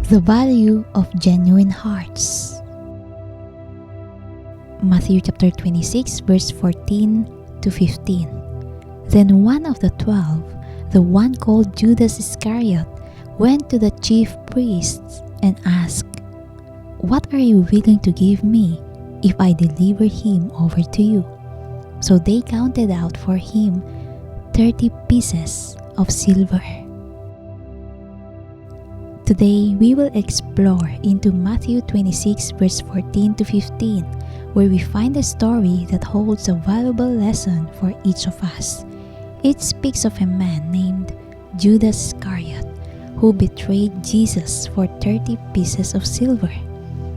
The value of genuine hearts. Matthew chapter 26 verse 14 to 15. Then one of the 12, the one called Judas Iscariot, went to the chief priests and asked, "What are you willing to give me if I deliver him over to you?" So they counted out for him 30 pieces of silver. Today, we will explore into Matthew 26 verse 14 to 15, where we find a story that holds a valuable lesson for each of us. It speaks of a man named Judas Iscariot who betrayed Jesus for 30 pieces of silver.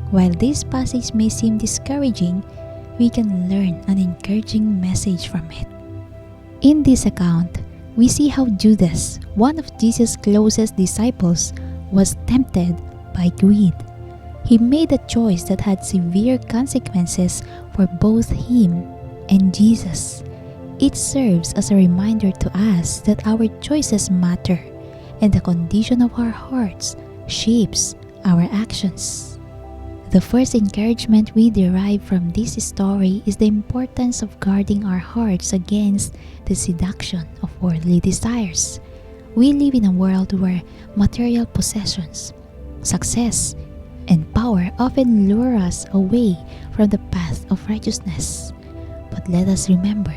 While this passage may seem discouraging, we can learn an encouraging message from it. In this account, we see how Judas, one of Jesus' closest disciples, was tempted by greed. He made a choice that had severe consequences for both him and Jesus. It serves as a reminder to us that our choices matter, and the condition of our hearts shapes our actions. The first encouragement we derive from this story is the importance of guarding our hearts against the seduction of worldly desires. We live in a world where material possessions, success, and power often lure us away from the path of righteousness. But let us remember,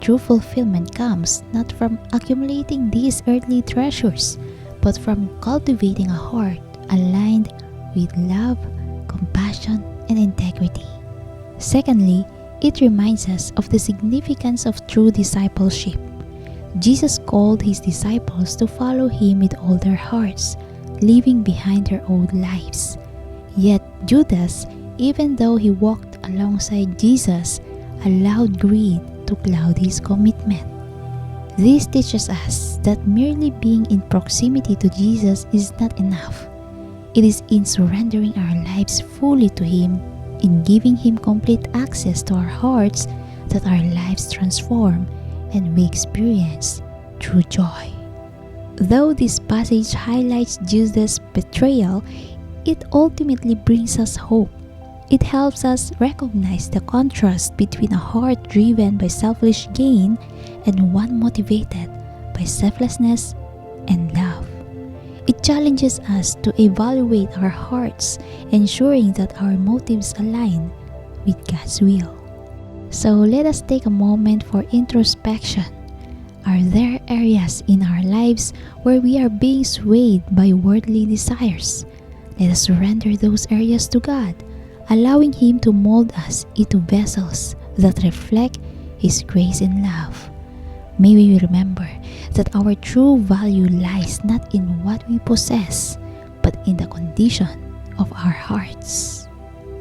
true fulfillment comes not from accumulating these earthly treasures, but from cultivating a heart aligned with love, compassion, and integrity. Secondly, it reminds us of the significance of true discipleship. Jesus called his disciples to follow him with all their hearts, leaving behind their old lives. Yet Judas, even though he walked alongside Jesus, allowed greed to cloud his commitment. This teaches us that merely being in proximity to Jesus is not enough. It is in surrendering our lives fully to him, in giving him complete access to our hearts, that our lives transform and we experience true joy. Though this passage highlights Judas' betrayal, it ultimately brings us hope. It helps us recognize the contrast between a heart driven by selfish gain and one motivated by selflessness and love. It challenges us to evaluate our hearts, ensuring that our motives align with God's will. So let us take a moment for introspection. Are there areas in our lives where we are being swayed by worldly desires? Let us surrender those areas to God, allowing him to mold us into vessels that reflect his grace and love. May we remember that our true value lies not in what we possess, but in the condition of our hearts.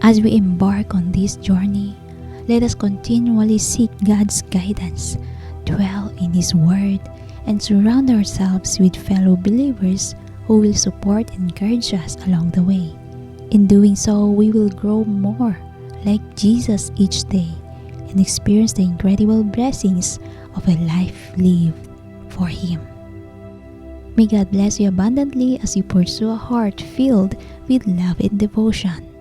As we embark on this journey, let us continually seek God's guidance, dwell in his word, and surround ourselves with fellow believers who will support and encourage us along the way. In doing so, we will grow more like Jesus each day and experience the incredible blessings of a life lived for him. May God bless you abundantly as you pursue a heart filled with love and devotion.